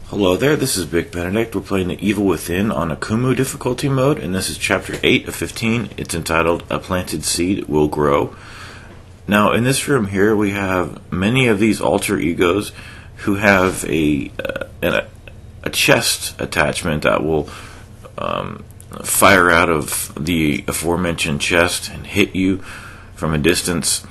Hello there, this is Big Benedict. We're playing The Evil Within on Akumu difficulty mode, and this is Chapter 8 of 15. It's entitled, A Planted Seed Will Grow. Now, in this room here, we have many of these alter egos who have a chest attachment that will fire out of the aforementioned chest and hit you from a distance.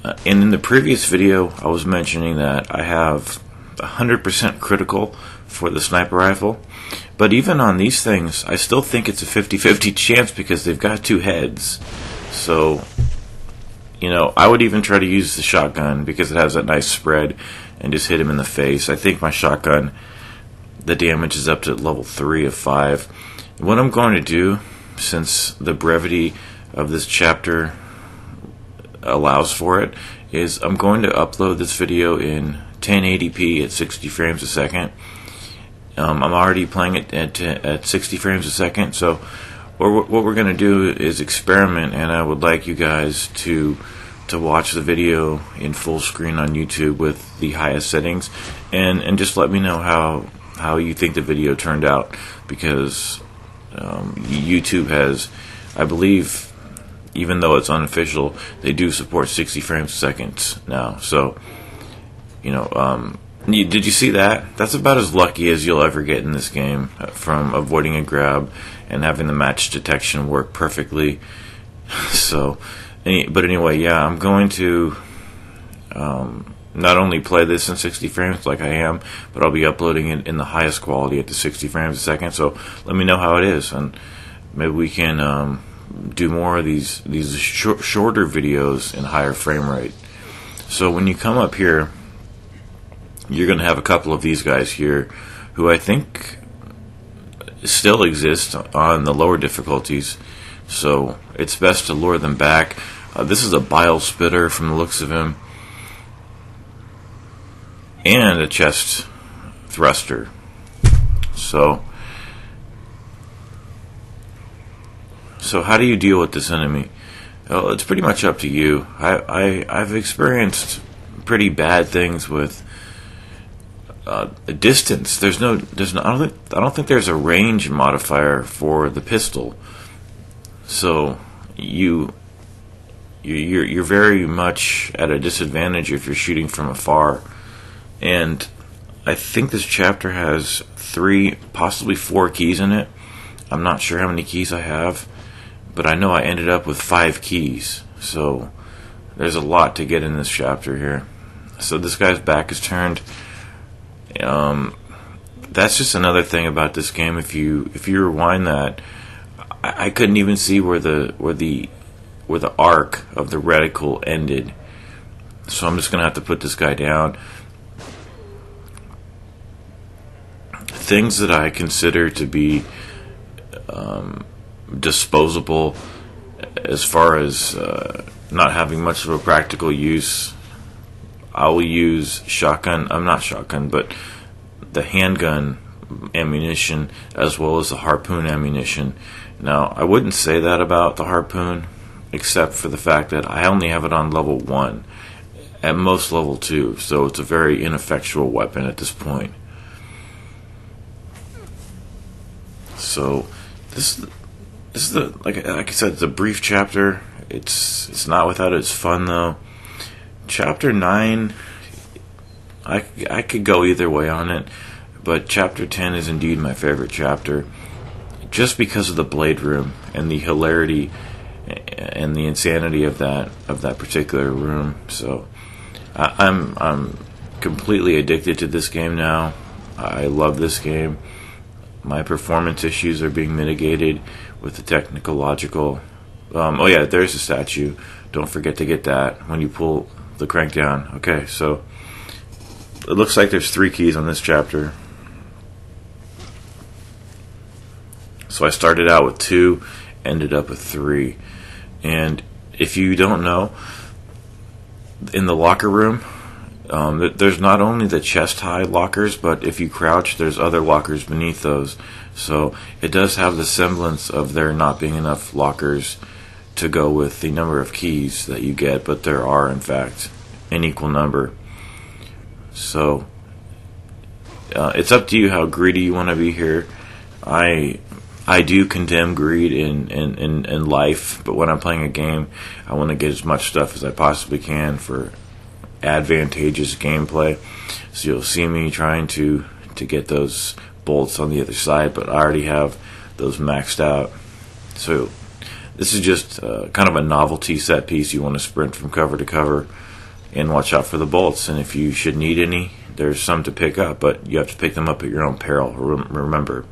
And in the previous video, I was mentioning that I have 100% critical for the sniper rifle, but even on these things I still think it's a 50-50 chance because they've got two heads. So, I would even try to use the shotgun because it has that nice spread and just hit him in the face. I think my shotgun, the damage is up to level 3 of 5. What I'm going to do, since the brevity of this chapter allows for it, is I'm going to upload this video in 1080p at 60 frames a second. I'm already playing it at 60 frames a second, so what we're going to do is experiment, and I would like you guys to watch the video in full screen on YouTube with the highest settings, and just let me know how you think the video turned out, because YouTube has, I believe, even though it's unofficial, they do support 60 frames a second now. So did you see that? That's about as lucky as you'll ever get in this game, from avoiding a grab and having the match detection work perfectly. But anyway, yeah, I'm going to not only play this in 60 frames like I am, but I'll be uploading it in the highest quality at the 60 frames a second. So let me know how it is, and maybe we can do more of these shorter videos in higher frame rate. So when you come up here, you're going to have a couple of these guys here who I think still exist on the lower difficulties, so it's best to lure them back. This is a bile spitter from the looks of him, and a chest thruster. So how do you deal with this enemy? Well, it's pretty much up to you. I've experienced pretty bad things with distance. I don't think there's a range modifier for the pistol. So you're very much at a disadvantage if you're shooting from afar. And I think this chapter has 3, possibly 4 keys in it. I'm not sure how many keys I have, but I know I ended up with 5 keys. So there's a lot to get in this chapter here. So this guy's back is turned. That's just another thing about this game. If you rewind that, I couldn't even see where the arc of the reticle ended. So I'm just gonna have to put this guy down. Things that I consider to be disposable, as far as not having much of a practical use, I will use but the handgun ammunition as well as the harpoon ammunition. Now, I wouldn't say that about the harpoon, except for the fact that I only have it on level 1, at most level 2, so it's a very ineffectual weapon at this point. So this is like I said, it's a brief chapter. It's not without its fun though. Chapter 9, I could go either way on it, but Chapter 10 is indeed my favorite chapter, just because of the blade room and the hilarity and the insanity of that particular room. So I'm completely addicted to this game now. I love this game. My performance issues are being mitigated with the technological. Oh yeah, there's a statue. Don't forget to get that when you pull the crank down. Okay, so it looks like there's 3 keys on this chapter. So I started out with 2, ended up with 3. And if you don't know, in the locker room, there's not only the chest-high lockers, but if you crouch, there's other lockers beneath those. So it does have the semblance of there not being enough lockers to go with the number of keys that you get, but there are, in fact, an equal number. So It's up to you how greedy you want to be here. I do condemn greed in life, but when I'm playing a game, I want to get as much stuff as I possibly can for advantageous gameplay. So you'll see me trying to get those bolts on the other side, but I already have those maxed out. So this is just kind of a novelty set piece. You want to sprint from cover to cover and watch out for the bolts. And if you should need any, there's some to pick up, but you have to pick them up at your own peril, remember.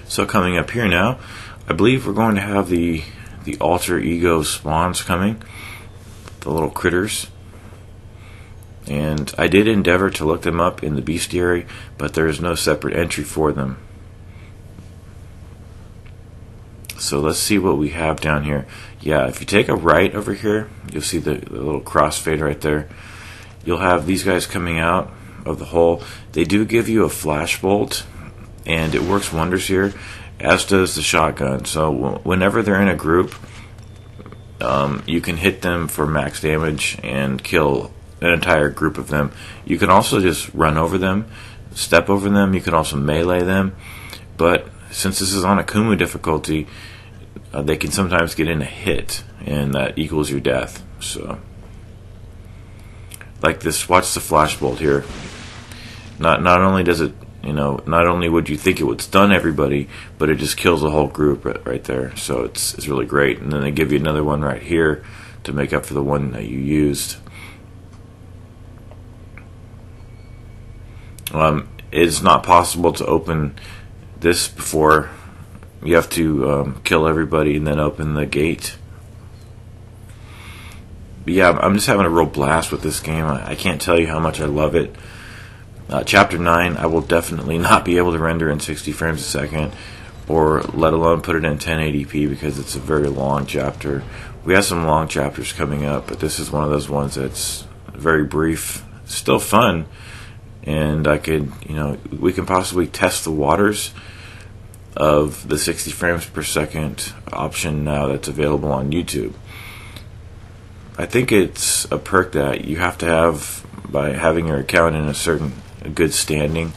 So coming up here now, I believe we're going to have the alter ego spawns coming, the little critters. And I did endeavor to look them up in the bestiary, but there is no separate entry for them. So let's see what we have down here. Yeah, if you take a right over here, you'll see the little crossfade right there. You'll have these guys coming out of the hole. They do give you a flash bolt, and it works wonders here, as does the shotgun. So whenever they're in a group, you can hit them for max damage and kill an entire group of them. You can also just run over them, step over them. You can also melee them. But since this is on Akumu difficulty, they can sometimes get in a hit, and that equals your death. So, like this, watch the flash bolt here. Not only does it, not only would you think it would stun everybody, but it just kills the whole group right there. So it's really great. And then they give you another one right here to make up for the one that you used. It's not possible to open this before. You have to kill everybody and then open the gate. But yeah, I'm just having a real blast with this game. I can't tell you how much I love it. Chapter 9, I will definitely not be able to render in 60 frames a second, or let alone put it in 1080p, because it's a very long chapter. We have some long chapters coming up, but this is one of those ones that's very brief, still fun, and I could, we can possibly test the waters of the 60 frames per second option now that's available on YouTube. I think it's a perk that you have to have by having your account in a good standing,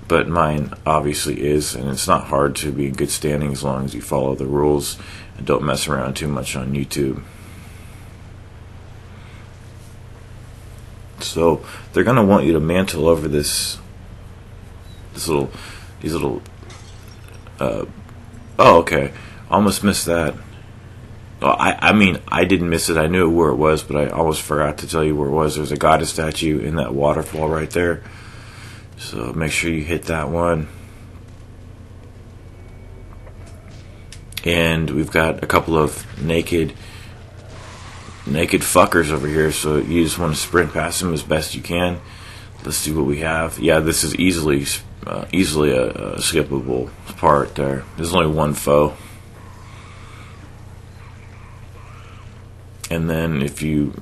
but mine obviously is, and it's not hard to be in good standing as long as you follow the rules and don't mess around too much on YouTube. So they're going to want you to mantle over these little oh, okay, almost missed that. Well, I mean, I didn't miss it. I knew where it was, but I almost forgot to tell you where it was. There's a goddess statue in that waterfall right there. So make sure you hit that one. And we've got a couple of naked fuckers over here, so you just want to sprint past them as best you can. Let's see what we have. Yeah, this is easily a skippable part there. There's only one foe. And then, if you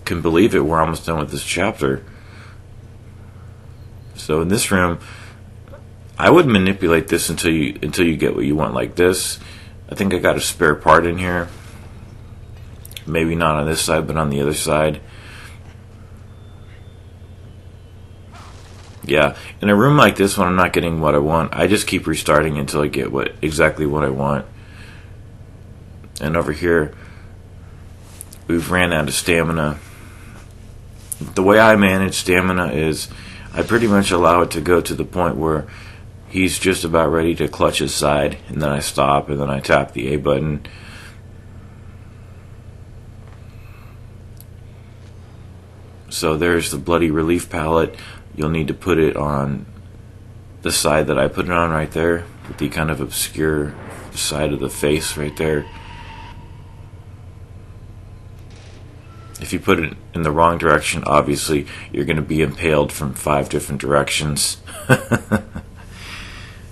can believe it, we're almost done with this chapter. So in this room, I would manipulate this until you get what you want, like this. I think I got a spare part in here. Maybe not on this side, but on the other side. Yeah, in a room like this, when I'm not getting what I want, I just keep restarting until I get exactly what I want. And over here, we've ran out of stamina. The way I manage stamina is I pretty much allow it to go to the point where he's just about ready to clutch his side, and then I stop, and then I tap the A button. So there's the bloody relief palette. You'll need to put it on the side that I put it on right there, with the kind of obscure side of the face right there. If you put it in the wrong direction, obviously you're going to be impaled from 5 different directions.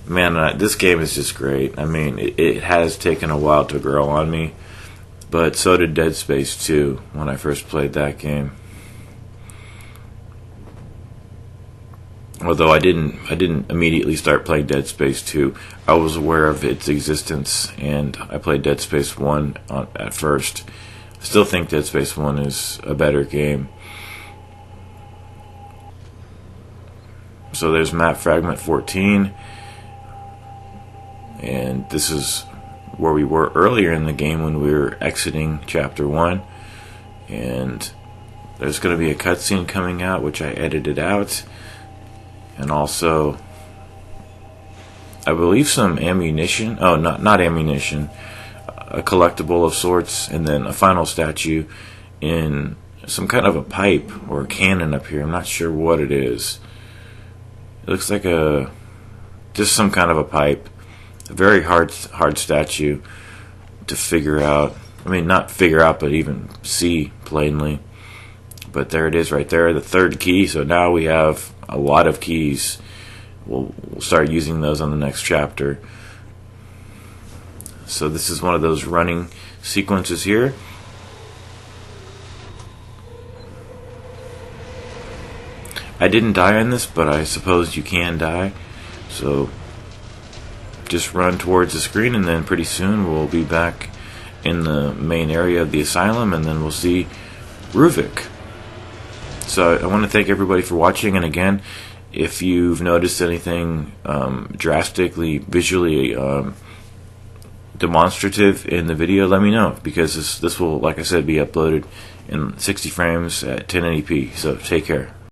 Man, this game is just great. I mean, it has taken a while to grow on me, but so did Dead Space 2 when I first played that game. Although I didn't immediately start playing Dead Space 2. I was aware of its existence, and I played Dead Space 1 at first. I still think Dead Space 1 is a better game. So there's map fragment 14, and this is where we were earlier in the game when we were exiting chapter 1. And there's going to be a cutscene coming out, which I edited out, and also I believe some ammunition. Oh, not ammunition, a collectible of sorts, and then a final statue in some kind of a pipe or a cannon up here. I'm not sure what it is. It looks like just some kind of a pipe. A very hard statue to figure out. I mean, not figure out, but even see plainly. But there it is right there, the third key. So now we have a lot of keys. We'll start using those on the next chapter. So this is one of those running sequences here. I didn't die on this, but I suppose you can die. So just run towards the screen, and then pretty soon we'll be back in the main area of the asylum, and then we'll see Ruvik. So I want to thank everybody for watching, and again, if you've noticed anything drastically visually demonstrative in the video, let me know, because this will, like I said, be uploaded in 60 frames at 1080p. So take care.